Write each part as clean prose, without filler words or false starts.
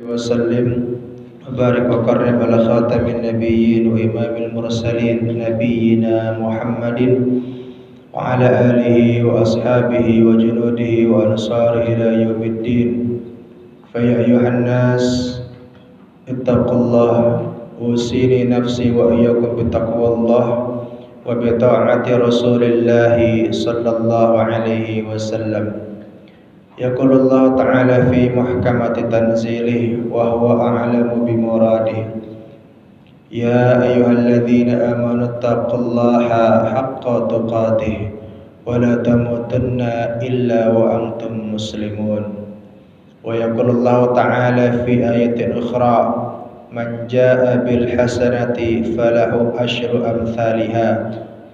وسلم وبارك وكرم على خاتم النبيين وإمام المرسلين نبينا محمد وعلى آله وأصحابه وجنوده وأنصاره إلى يوم الدين. فيا أيها الناس اتقوا الله، أوصيني نفسي وإياكم بتقوى الله وبطاعة رسول الله صلى الله عليه وسلم. يقول الله تعالى في محكمة تنزيله وهو أعلم بمراده: يا أيها الذين آمنوا اتقوا الله حق تقاته ولا تموتن إلا وأنتم مسلمون. ويقول الله تعالى في آية أخرى: من جاء بالحسنة فله أشر أمثالها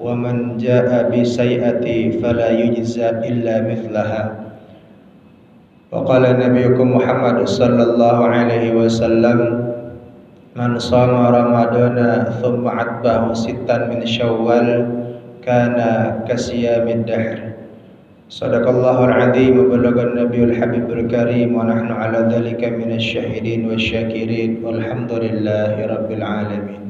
ومن جاء بسيئة فلا يجزى إلا مثلها. وقال نبيكم محمد صلى الله عليه وسلم: من صام رمضان ثم عتبه ستا من شوال كان كصيام الدهر. صدق الله العظيم وبلغ النبي الحبيب الكريم ونحن على ذلك من الشاهدين والشاكرين والحمد لله رب العالمين.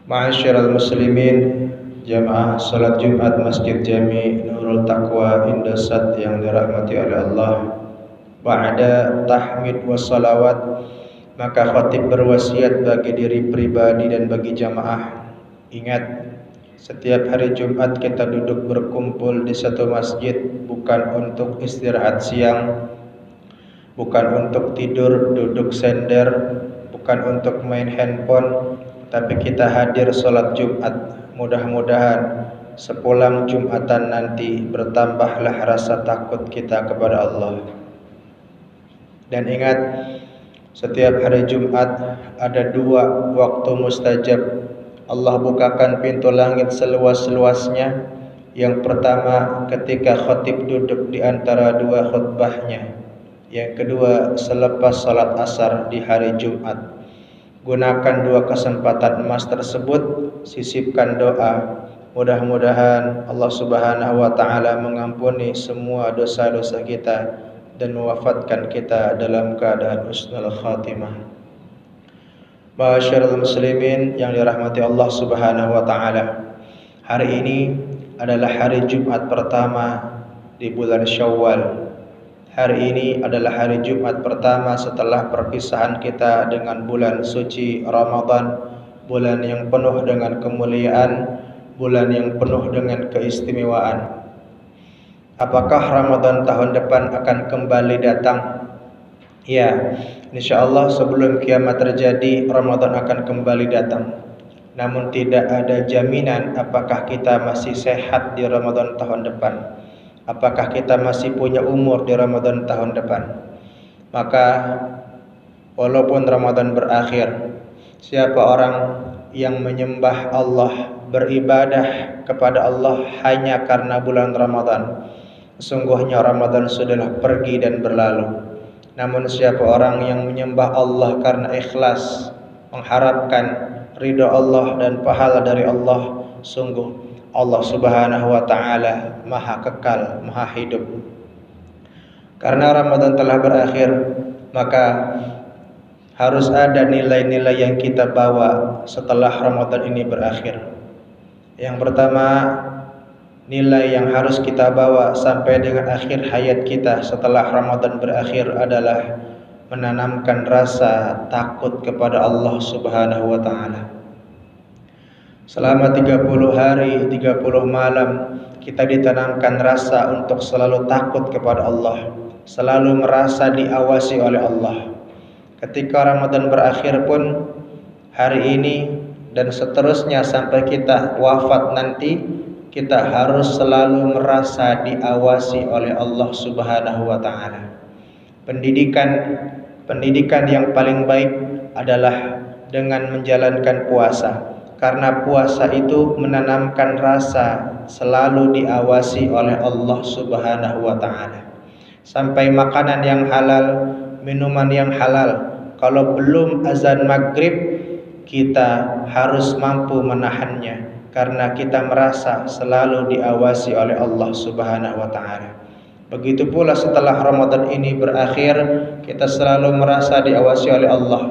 Ma'asyiral muslimin, jamaah salat Jumat Masjid Jami Nurul Taqwa Indosat yang dirahmati oleh Allah. Ba'da tahmid wa salawat, maka khatib berwasiat bagi diri pribadi dan bagi jamaah. Ingat, setiap hari Jumat kita duduk berkumpul di satu masjid bukan untuk istirahat siang, bukan untuk tidur duduk sender, bukan untuk main handphone, tapi kita hadir sholat Jumat. Mudah-mudahan sepulang Jumatan nanti bertambahlah rasa takut kita kepada Allah. Dan ingat, setiap hari Jumat ada dua waktu mustajab. Allah bukakan pintu langit seluas-luasnya. Yang pertama ketika khatib duduk di antara dua khutbahnya. Yang kedua selepas salat asar di hari Jumat. Gunakan dua kesempatan emas tersebut, sisipkan doa. Mudah-mudahan Allah Subhanahu wa taala mengampuni semua dosa-dosa kita dan mewafatkan kita dalam keadaan husnul khatimah. Ma'asyiral muslimin yang dirahmati Allah Subhanahu wa taala. Hari ini adalah hari Jumat pertama di bulan Syawal. Hari ini adalah hari Jumat pertama setelah perpisahan kita dengan bulan suci Ramadan, bulan yang penuh dengan kemuliaan, bulan yang penuh dengan keistimewaan. Apakah Ramadan tahun depan akan kembali datang? Ya, insyaallah sebelum kiamat terjadi Ramadan akan kembali datang. Namun tidak ada jaminan apakah kita masih sehat di Ramadan tahun depan. Apakah kita masih punya umur di Ramadan tahun depan? Maka walaupun Ramadan berakhir, siapa orang yang menyembah Allah, beribadah kepada Allah hanya karena bulan Ramadan, sesungguhnya Ramadan sudahlah pergi dan berlalu. Namun siapa orang yang menyembah Allah karena ikhlas, mengharapkan ridha Allah dan pahala dari Allah, sungguh Allah Subhanahu wa taala Maha kekal, Maha hidup. Karena Ramadan telah berakhir, maka harus ada nilai-nilai yang kita bawa setelah Ramadan ini berakhir. Yang pertama, nilai yang harus kita bawa sampai dengan akhir hayat kita setelah Ramadan berakhir adalah menanamkan rasa takut kepada Allah Subhanahu wa taala. Selama 30 hari, 30 malam kita ditanamkan rasa untuk selalu takut kepada Allah, selalu merasa diawasi oleh Allah. Ketika Ramadan berakhir pun, hari ini dan seterusnya sampai kita wafat nanti, kita harus selalu merasa diawasi oleh Allah Subhanahu wa taala. Pendidikan yang paling baik adalah dengan menjalankan puasa. Karena puasa itu menanamkan rasa selalu diawasi oleh Allah Subhanahu wa taala. Sampai makanan yang halal, minuman yang halal, kalau belum azan maghrib, kita harus mampu menahannya karena kita merasa selalu diawasi oleh Allah Subhanahu wa taala. Begitu pula setelah Ramadan ini berakhir, kita selalu merasa diawasi oleh Allah.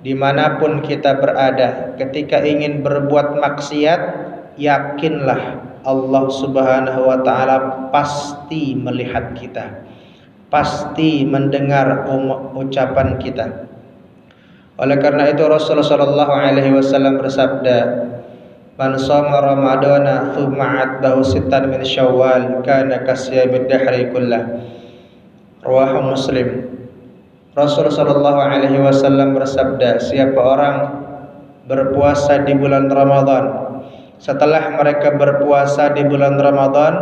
Dimanapun kita berada, ketika ingin berbuat maksiat, yakinlah Allah Subhanahu wa Ta'ala pasti melihat kita, pasti mendengar ucapan kita. Oleh karena itu Rasulullah sallallahu alaihi wasallam bersabda, "Man shoma Ramadana tsumma atbahu sittan min Syawal kana kasyamid dahri kullah." Rawahu Muslim. Rasul sallallahu alaihi wasallam bersabda, siapa orang berpuasa di bulan Ramadan, setelah mereka berpuasa di bulan Ramadan,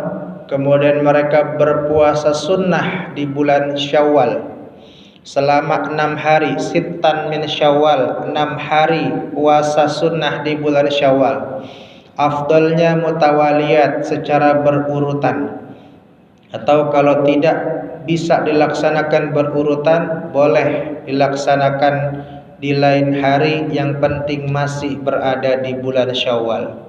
kemudian mereka berpuasa sunnah di bulan Syawal selama 6 hari, sittan min Syawal, 6 hari puasa sunnah di bulan Syawal. Afdalnya mutawaliyat, secara berurutan. Atau kalau tidak bisa dilaksanakan berurutan, boleh dilaksanakan di lain hari, yang penting masih berada di bulan Syawal.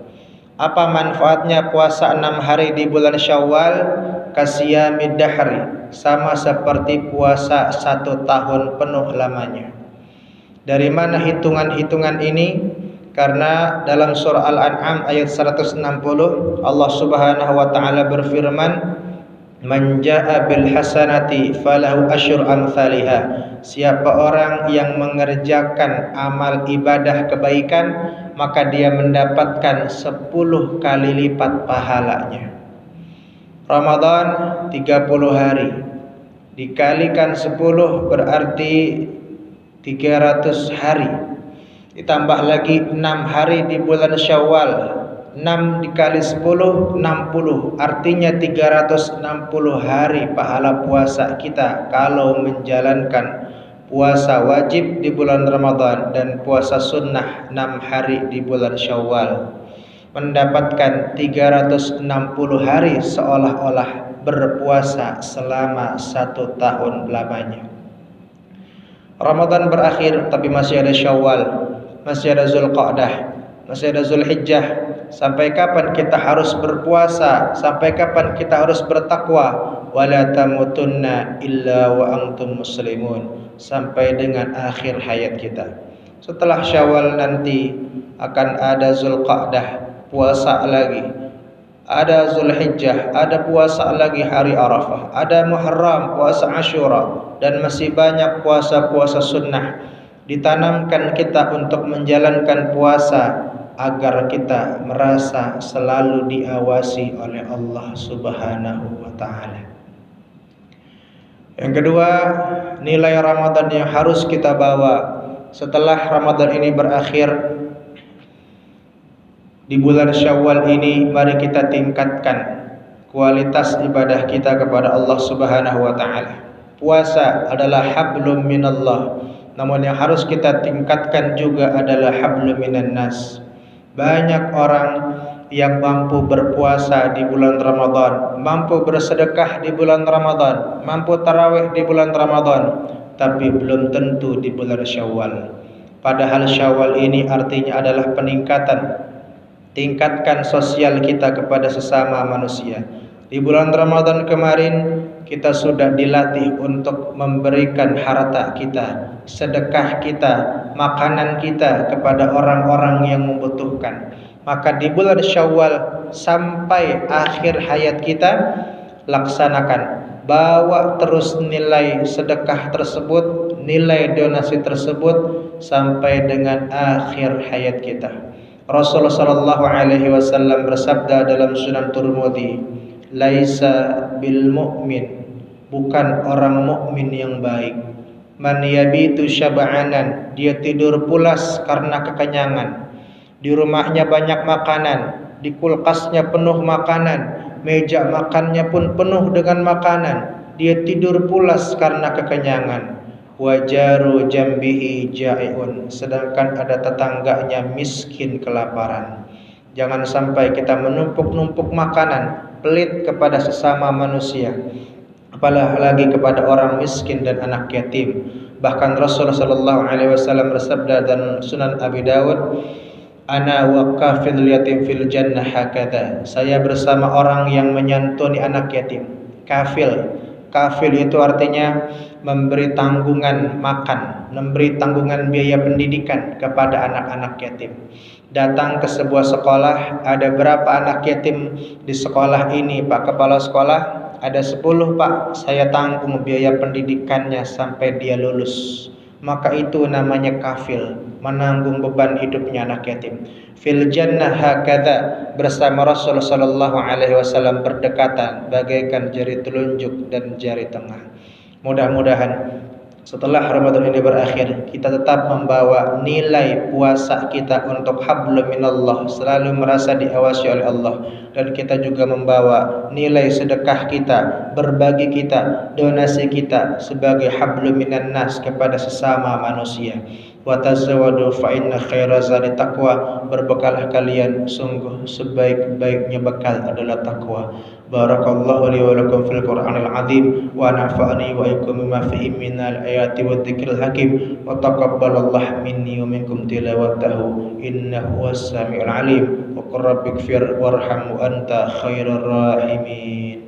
Apa manfaatnya puasa 6 hari di bulan Syawal? Kasiyamid dahri, sama seperti puasa 1 tahun penuh lamanya. Dari mana hitungan-hitungan ini? Karena dalam surah Al-An'am ayat 160 Allah Subhanahu wa Ta'ala berfirman, "Man jaa'a bil hasanati falahu asyru amsalihha." Siapa orang yang mengerjakan amal ibadah kebaikan, maka dia mendapatkan 10 kali lipat pahalanya. Ramadan 30 hari dikalikan 10 berarti 300 hari. Ditambah lagi 6 hari di bulan Syawal. 6 dikali 10 60, artinya 360 hari pahala puasa kita kalau menjalankan puasa wajib di bulan Ramadan dan puasa sunnah 6 hari di bulan Syawal. Mendapatkan 360 hari seolah-olah berpuasa selama 1 tahun lamanya. Ramadan berakhir tapi masih ada Syawal, masih ada Zulqa'dah, masih ada Zulhijjah. Sampai kapan kita harus berpuasa? Sampai kapan kita harus bertakwa? Wala tamutunna illa wa antum muslimun, sampai dengan akhir hayat kita. Setelah Syawal nanti akan ada Zulqa'dah, puasa lagi. Ada Zulhijjah, ada puasa lagi hari Arafah. Ada Muharram, puasa Asyura, dan masih banyak puasa-puasa sunnah. Ditanamkan kita untuk menjalankan puasa agar kita merasa selalu diawasi oleh Allah Subhanahu wa Ta'ala. Yang kedua, nilai Ramadan yang harus kita bawa setelah Ramadan ini berakhir. Di bulan Syawal ini mari kita tingkatkan kualitas ibadah kita kepada Allah Subhanahu wa Ta'ala. Puasa adalah hablum minallah, namun yang harus kita tingkatkan juga adalah hablum minan nas. Banyak orang yang mampu berpuasa di bulan Ramadan, mampu bersedekah di bulan Ramadan, mampu tarawih di bulan Ramadan, tapi belum tentu di bulan Syawal. Padahal Syawal ini artinya adalah peningkatan. Tingkatkan sosial kita kepada sesama manusia. Di bulan Ramadan kemarin kita sudah dilatih untuk memberikan harta kita, sedekah kita, makanan kita kepada orang-orang yang membutuhkan. Maka di bulan Syawal sampai akhir hayat kita, laksanakan, bawa terus nilai sedekah tersebut, nilai donasi tersebut sampai dengan akhir hayat kita. Rasulullah sallallahu alaihi wasallam bersabda dalam Sunan Tirmidzi, "Laisa bil mu'min," bukan orang mukmin yang baik, "man yabitu syab'anan," dia tidur pulas karena kekenyangan. Di rumahnya banyak makanan, di kulkasnya penuh makanan, meja makannya pun penuh dengan makanan, dia tidur pulas karena kekenyangan. Wajaru jambihi ja'iun, sedangkan ada tetangganya miskin kelaparan. Jangan sampai kita menumpuk-numpuk makanan, pelit kepada sesama manusia, apalagi kepada orang miskin dan anak yatim. Bahkan Rasulullah sallallahu alaihi wasallam bersabda dalam Sunan Abi Dawud, "Ana waqafil yatim fil jannah hakadha." Saya bersama orang yang menyantuni anak yatim. kafil. Kafil itu artinya memberi tanggungan makan, memberi tanggungan biaya pendidikan kepada anak-anak yatim. Datang ke sebuah sekolah, ada berapa anak yatim di sekolah ini, Pak Kepala Sekolah? Ada 10, Pak. Saya tanggung biaya pendidikannya sampai dia lulus. Maka itu namanya kafil, menanggung beban hidupnya anak yatim. Fil jannah hakadha, bersama Rasul sallallahu alaihi wasallam berdekatan bagaikan jari telunjuk dan jari tengah. Mudah-mudahan setelah Ramadan ini berakhir, kita tetap membawa nilai puasa kita untuk hablum minallah, selalu merasa diawasi oleh Allah, dan kita juga membawa nilai sedekah kita, berbagi kita, donasi kita sebagai hablum minan nas kepada sesama manusia. Wa tazawwadu fa inna khaira zadi taqwa, berbekalah kalian, sungguh sebaik-baiknya bekal adalah takwa. Barakallahu li wa lakum fil Qur'anil azim wa nafa'ani wa iyyakum bima fihi minal ayati wa dzikril hakim wa taqabbalallahu minni wa minkum tilawatahu innahu was-sami'ul alim wa qur rabbighfir warham wa anta khairur rahimin.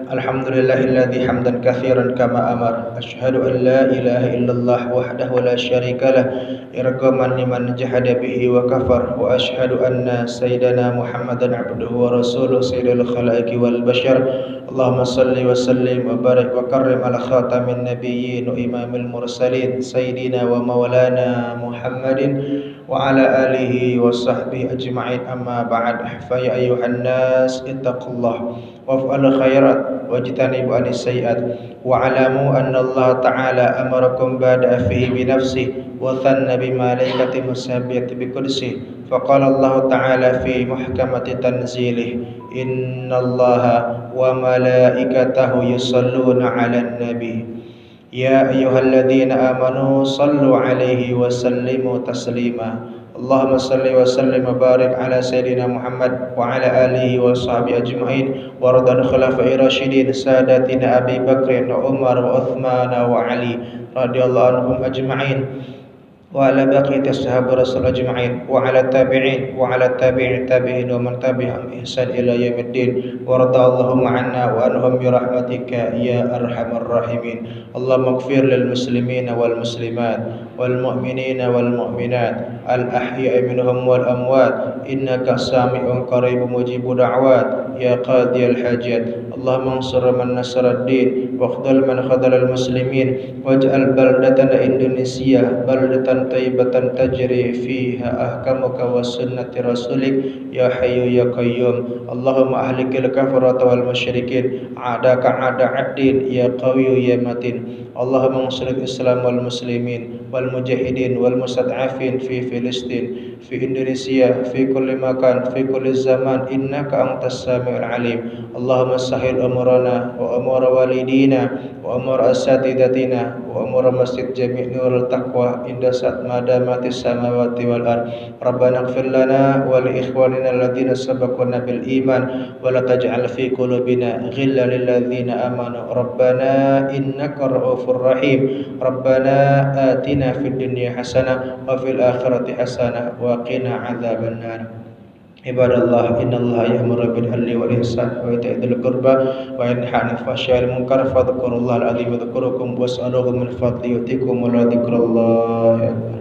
Alhamdulillahilladzi hamdan katsiran kama amar. Asyhadu an la ilaha illallah wahdahu la syarika lah, irghaman liman jahada bihi wa kafar. Wa asyhadu anna sayyidana Muhammadan abduhu wa rasuluhu sayyidul khalaiqi wal bashar. Allahumma salli wa sallim wa barik wa karrim ala khatamin nabiyyin wa imamil mursalin sayyidina wa maulana Muhammadin wa ala alihi wa sahbihi ajma'in, amma ba'd. Fa ya ayyuhan nas ittaqullah waf'al khairat wajtanibu anis sayyi'at wa'lamu anna Allah ta'ala amarakum bada'a fihi bi nafsihi wa thanna bi malaikati musabbihati bi qudsihi faqala Allah ta'ala fi muhkamati tanzilih inna Allah wa malaikatahu yusalluna 'alan nabi ya ayyuhalladzina amanu sallu 'alaihi wa sallimu taslima. Allahumma salli wa sallim wa barik ala sayyidina Muhammad wa ala alihi wa sahbihi ajma'in wa radhan khulafai rasyidin sadatina Abi Bakr wa Umar wa Uthman wa Ali radhiyallahu anhum ajma'in wa ala baqiyati ashabi Rasul ajma'in wa ala tabi'in wa ala tabi'i tabi'in wa man tabi'ahum ihsan ila yaumiddin wa radallahu anna wa anhum bi rahmatika ya arhamar rahimin. Allahumma ighfir lil muslimina wal muslimat wal mu'minina wal mu'minat al ahya'i minhum wal amwat innaka sami'un qaribun mujibud da'wat ya qadiyal hajat. Allahumma ansur man nasara ad-din wa khudhal man khadhala al muslimin waj'al baldatana Indonesia baldatan tayyibatan tajri fiha ahkamuka wa sunnati rasulik ya hayyu ya qayyum. Allahumma ahlikil kafarata wal musyrikin a'daka a'da'ad-din ya qawiyyu ya matin. Allahumma ansur al-islam wal muslimin wal mujahidin wal mustad'afin fi Filistin fi Indonesia fi kulli makan fi kulli zaman innaka antas samiul alim. Allahumma sahil umurana wa umur walidina wa umur asatidatina wa umur masjid jami' nurul taqwa inda saat madamatis samawati wal ard. Rabbana ighfir lana wa li ikhwanina alladhina sabaquna bil iman wa la taj'al fi qulubina ghillan lil ladzina amanu rabbana innaka ra'ufur rahim. Rabbana atina fid dunya hasanah wa fil akhirati hasanah wa qina adzaban nar. Ibadallah, innallaha ya'muru bil 'adli wal ihsan wa ita'i dzil qurba wa yanha 'anil fahsya'i wal munkar fadhkurullahal 'azim yadhkurukum was'aluhu min fadlihi yu'tikum wa la dzikrullahi akbar.